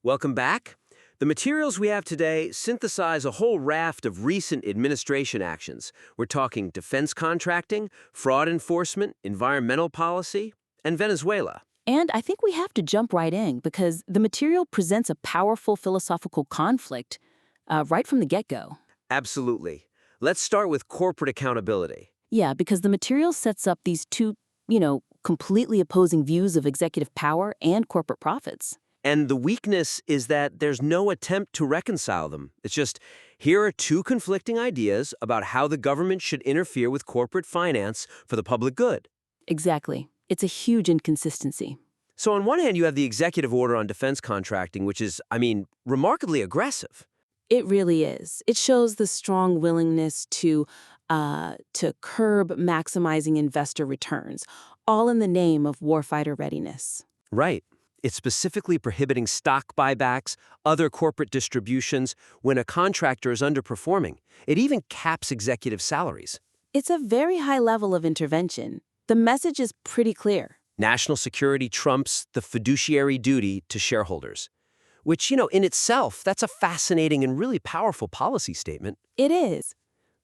Welcome back. The materials we have today synthesize a whole raft of recent administration actions. We're talking defense contracting, fraud enforcement, environmental policy, and Venezuela. And I think we have to jump right in because the material presents a powerful philosophical conflict right from the get-go. Absolutely. Let's start with corporate accountability. Yeah, because the material sets up these two, completely opposing views of executive power and corporate profits. And the weakness is that there's no attempt to reconcile them. It's just, here are two conflicting ideas about how the government should interfere with corporate finance for the public good. Exactly. It's a huge inconsistency. So on one hand, you have the executive order on defense contracting, which is, remarkably aggressive. It really is. It shows the strong willingness to curb maximizing investor returns, all in the name of warfighter readiness. Right. It's specifically prohibiting stock buybacks, other corporate distributions, when a contractor is underperforming. It even caps executive salaries. It's a very high level of intervention. The message is pretty clear. National security trumps the fiduciary duty to shareholders. Which, in itself, that's a fascinating and really powerful policy statement. It is.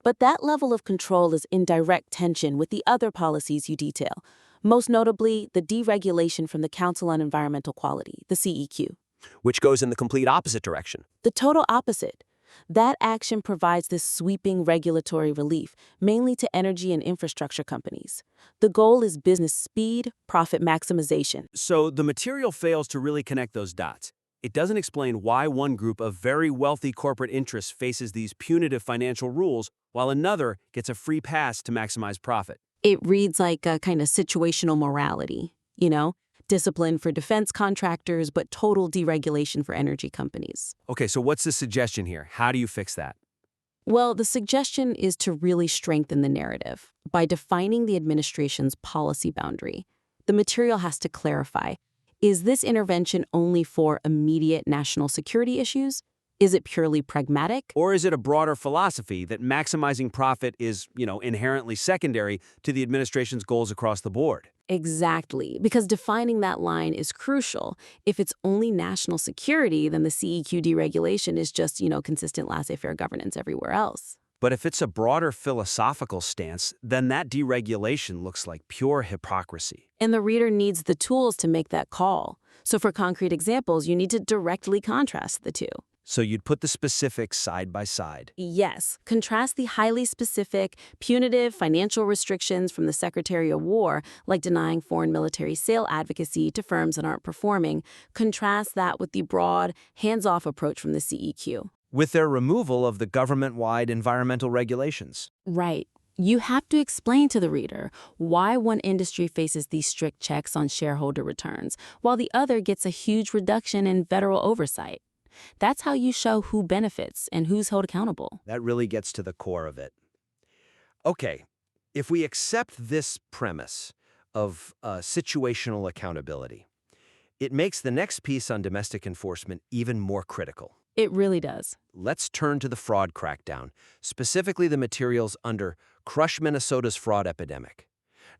But that level of control is in direct tension with the other policies you detail, most notably the deregulation from the Council on Environmental Quality, the CEQ. Which goes in the complete opposite direction. The total opposite. That action provides this sweeping regulatory relief, mainly to energy and infrastructure companies. The goal is business speed, profit maximization. So the material fails to really connect those dots. It doesn't explain why one group of very wealthy corporate interests faces these punitive financial rules, while another gets a free pass to maximize profit. It reads like a kind of situational morality, discipline for defense contractors, but total deregulation for energy companies. Okay, so what's the suggestion here? How do you fix that? Well, the suggestion is to really strengthen the narrative by defining the administration's policy boundary. The material has to clarify, is this intervention only for immediate national security issues? Is it purely pragmatic? Or is it a broader philosophy that maximizing profit is, inherently secondary to the administration's goals across the board? Exactly, because defining that line is crucial. If it's only national security, then the CEQ deregulation is just, consistent laissez-faire governance everywhere else. But if it's a broader philosophical stance, then that deregulation looks like pure hypocrisy. And the reader needs the tools to make that call. So for concrete examples, you need to directly contrast the two. So you'd put the specifics side by side. Yes, contrast the highly specific, punitive financial restrictions from the Secretary of War, like denying foreign military sale advocacy to firms that aren't performing. Contrast that with the broad, hands-off approach from the CEQ. With their removal of the government-wide environmental regulations. Right. You have to explain to the reader why one industry faces these strict checks on shareholder returns, while the other gets a huge reduction in federal oversight. That's how you show who benefits and who's held accountable. That really gets to the core of it. Okay, if we accept this premise of situational accountability, it makes the next piece on domestic enforcement even more critical. It really does. Let's turn to the fraud crackdown, specifically the materials under Crush Minnesota's fraud epidemic.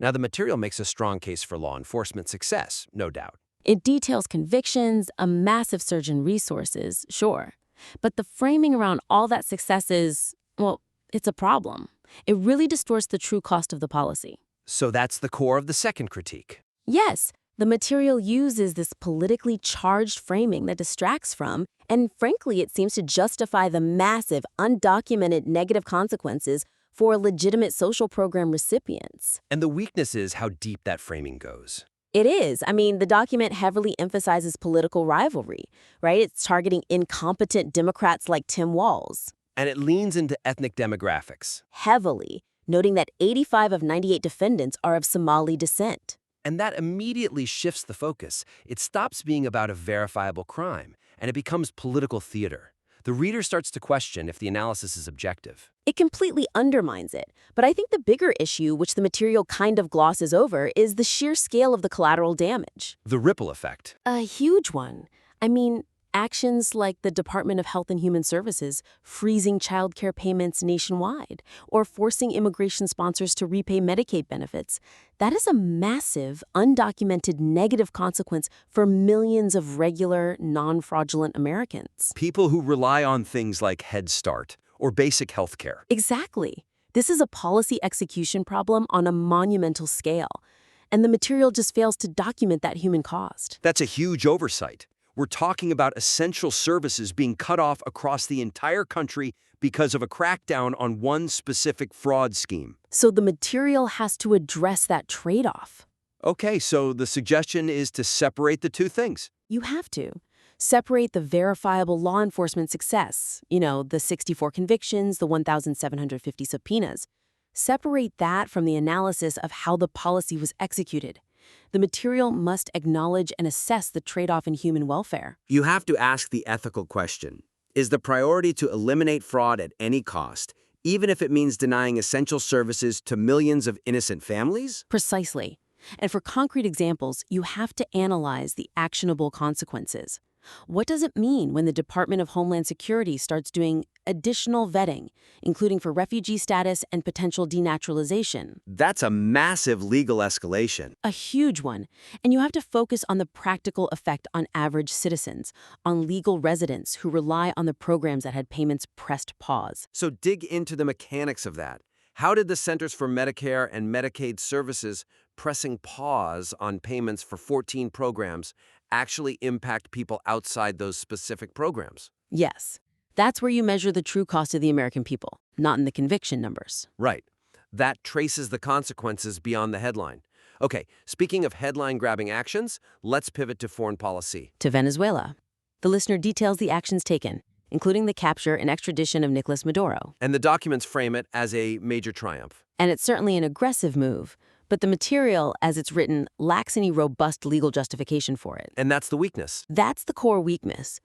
Now, the material makes a strong case for law enforcement success, no doubt. It details convictions, a massive surge in resources, sure. But the framing around all that success is, it's a problem. It really distorts the true cost of the policy. So that's the core of the second critique. Yes, the material uses this politically charged framing that distracts from, and frankly, it seems to justify the massive, undocumented negative consequences for legitimate social program recipients. And the weakness is how deep that framing goes. It is. The document heavily emphasizes political rivalry, right? It's targeting incompetent Democrats like Tim Walz. And it leans into ethnic demographics. Heavily, noting that 85 of 98 defendants are of Somali descent. And that immediately shifts the focus. It stops being about a verifiable crime, and it becomes political theater. The reader starts to question if the analysis is objective. It completely undermines it. But I think the bigger issue, which the material kind of glosses over, is the sheer scale of the collateral damage. The ripple effect. A huge one. Actions like the Department of Health and Human Services freezing childcare payments nationwide or forcing immigration sponsors to repay Medicaid benefits, that is a massive, undocumented negative consequence for millions of regular, non-fraudulent Americans. People who rely on things like Head Start or basic health care. Exactly. This is a policy execution problem on a monumental scale, and the material just fails to document that human cost. That's a huge oversight. We're talking about essential services being cut off across the entire country because of a crackdown on one specific fraud scheme. So the material has to address that trade-off. Okay, so the suggestion is to separate the two things. You have to. Separate the verifiable law enforcement success, the 64 convictions, the 1,750 subpoenas. Separate that from the analysis of how the policy was executed. The material must acknowledge and assess the trade-off in human welfare. You have to ask the ethical question. Is the priority to eliminate fraud at any cost, even if it means denying essential services to millions of innocent families? Precisely. And for concrete examples, you have to analyze the actionable consequences. What does it mean when the Department of Homeland Security starts doing additional vetting, including for refugee status and potential denaturalization? That's a massive legal escalation. A huge one. And you have to focus on the practical effect on average citizens, on legal residents who rely on the programs that had payments pressed pause. So dig into the mechanics of that. How did the Centers for Medicare and Medicaid Services pressing pause on payments for 14 programs actually impact people outside those specific programs? Yes. That's where you measure the true cost of the American people, not in the conviction numbers. Right. That traces the consequences beyond the headline. Okay, speaking of headline-grabbing actions, let's pivot to foreign policy. To Venezuela. The listener details the actions taken, including the capture and extradition of Nicolás Maduro. And the documents frame it as a major triumph. And it's certainly an aggressive move, but the material, as it's written, lacks any robust legal justification for it. And that's the weakness. That's the core weakness.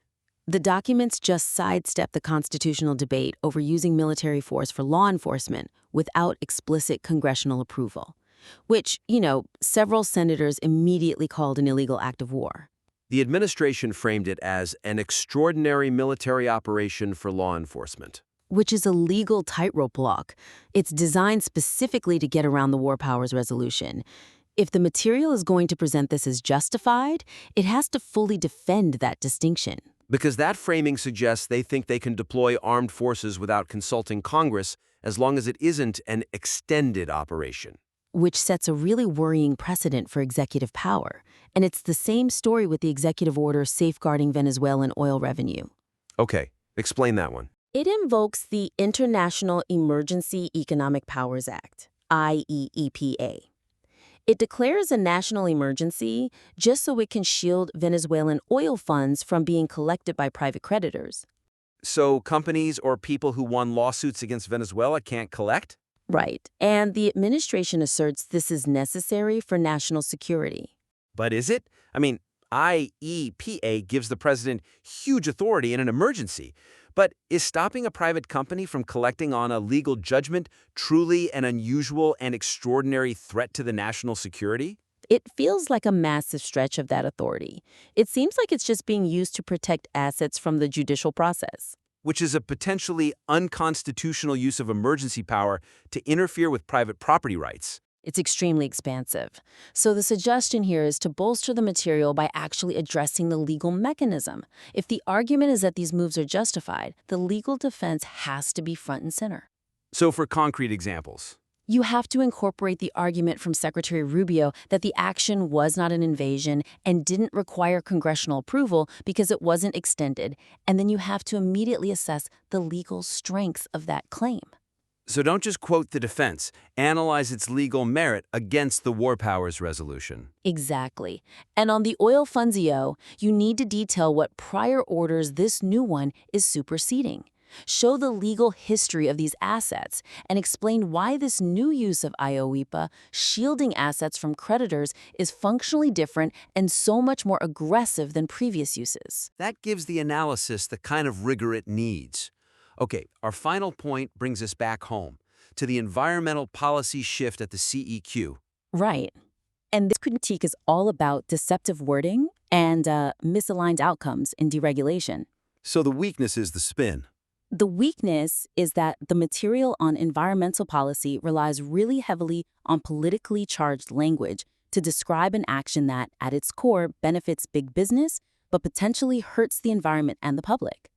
The documents just sidestep the constitutional debate over using military force for law enforcement without explicit congressional approval, which, several senators immediately called an illegal act of war. The administration framed it as an extraordinary military operation for law enforcement. Which is a legal tightrope walk. It's designed specifically to get around the War Powers Resolution. If the material is going to present this as justified, it has to fully defend that distinction. Because that framing suggests they think they can deploy armed forces without consulting Congress as long as it isn't an extended operation. Which sets a really worrying precedent for executive power. And it's the same story with the executive order safeguarding Venezuelan oil revenue. Okay, explain that one. It invokes the International Emergency Economic Powers Act, IEEPA. It declares a national emergency just so it can shield Venezuelan oil funds from being collected by private creditors. So companies or people who won lawsuits against Venezuela can't collect? Right. And the administration asserts this is necessary for national security. But is it? I mean, IEPA gives the president huge authority in an emergency. But is stopping a private company from collecting on a legal judgment truly an unusual and extraordinary threat to the national security? It feels like a massive stretch of that authority. It seems like it's just being used to protect assets from the judicial process. Which is a potentially unconstitutional use of emergency power to interfere with private property rights. It's extremely expansive. So the suggestion here is to bolster the material by actually addressing the legal mechanism. If the argument is that these moves are justified, the legal defense has to be front and center. So for concrete examples, You have to incorporate the argument from Secretary Rubio that the action was not an invasion and didn't require congressional approval because it wasn't extended, and then you have to immediately assess the legal strength of that claim. so don't just quote the defense, analyze its legal merit against the War Powers Resolution. Exactly. And on the oil funzio, you need to detail what prior orders this new one is superseding. Show the legal history of these assets and explain why this new use of IOEPA, shielding assets from creditors, is functionally different and so much more aggressive than previous uses. That gives the analysis the kind of rigor it needs. Okay, our final point brings us back home, to the environmental policy shift at the CEQ. Right. And this critique is all about deceptive wording and misaligned outcomes in deregulation. So the weakness is the spin. The weakness is that the material on environmental policy relies really heavily on politically charged language to describe an action that, at its core, benefits big business, but potentially hurts the environment and the public.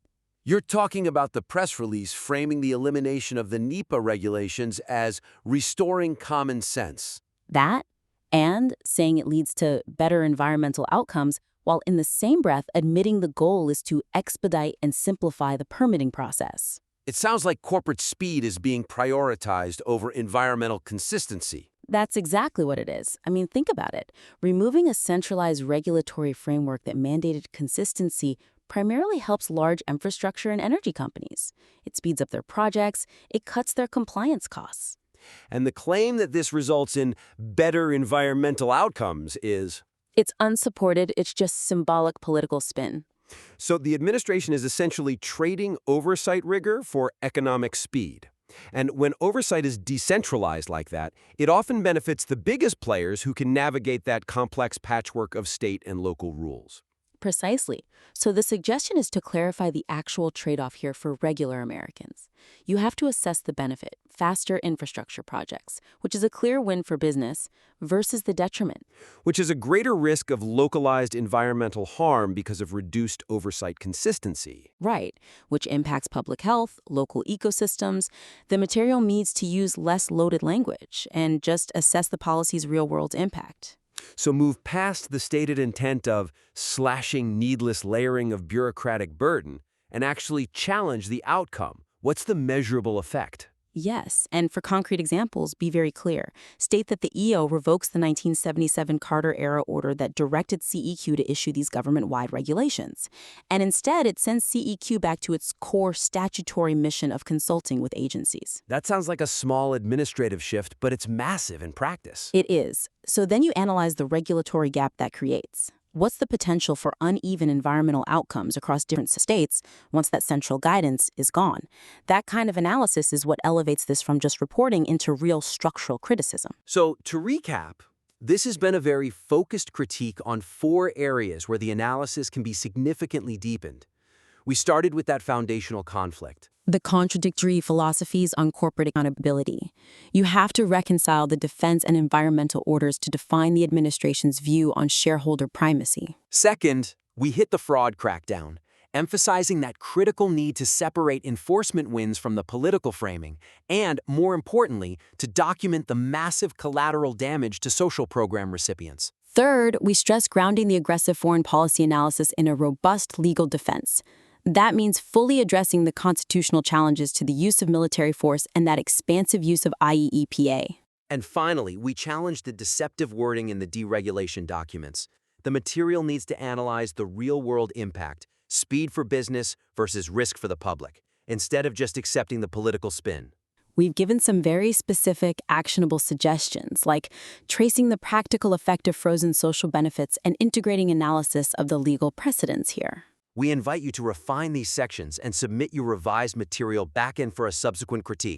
You're talking about the press release framing the elimination of the NEPA regulations as restoring common sense. That, and saying it leads to better environmental outcomes, while in the same breath admitting the goal is to expedite and simplify the permitting process. It sounds like corporate speed is being prioritized over environmental consistency. That's exactly what it is. I mean, think about it. Removing a centralized regulatory framework that mandated consistency primarily helps large infrastructure and energy companies. It speeds up their projects, it cuts their compliance costs. And the claim that this results in better environmental outcomes is... It's unsupported, it's just symbolic political spin. So the administration is essentially trading oversight rigor for economic speed. And when oversight is decentralized like that, it often benefits the biggest players who can navigate that complex patchwork of state and local rules. Precisely. So the suggestion is to clarify the actual trade-off here for regular Americans. You have to assess the benefit, faster infrastructure projects, which is a clear win for business, versus the detriment, which is a greater risk of localized environmental harm because of reduced oversight consistency. Right, which impacts public health, local ecosystems. The material needs to use less loaded language and just assess the policy's real-world impact. So move past the stated intent of slashing needless layering of bureaucratic burden and actually challenge the outcome. What's the measurable effect? Yes, and for concrete examples, be very clear. State that the EO revokes the 1977 Carter-era order that directed CEQ to issue these government-wide regulations. And instead, it sends CEQ back to its core statutory mission of consulting with agencies. That sounds like a small administrative shift, but it's massive in practice. It is. So then you analyze the regulatory gap that creates. What's the potential for uneven environmental outcomes across different states once that central guidance is gone? That kind of analysis is what elevates this from just reporting into real structural criticism. So, to recap, this has been a very focused critique on 4 areas where the analysis can be significantly deepened. We started with that foundational conflict. The contradictory philosophies on corporate accountability. You have to reconcile the defense and environmental orders to define the administration's view on shareholder primacy. Second, we hit the fraud crackdown, emphasizing that critical need to separate enforcement wins from the political framing, and, more importantly, to document the massive collateral damage to social program recipients. Third, we stress grounding the aggressive foreign policy analysis in a robust legal defense. That means fully addressing the constitutional challenges to the use of military force and that expansive use of IEEPA. And finally, we challenge the deceptive wording in the deregulation documents. The material needs to analyze the real-world impact, speed for business versus risk for the public, instead of just accepting the political spin. We've given some very specific, actionable suggestions, like tracing the practical effect of frozen social benefits and integrating analysis of the legal precedents here. We invite you to refine these sections and submit your revised material back in for a subsequent critique.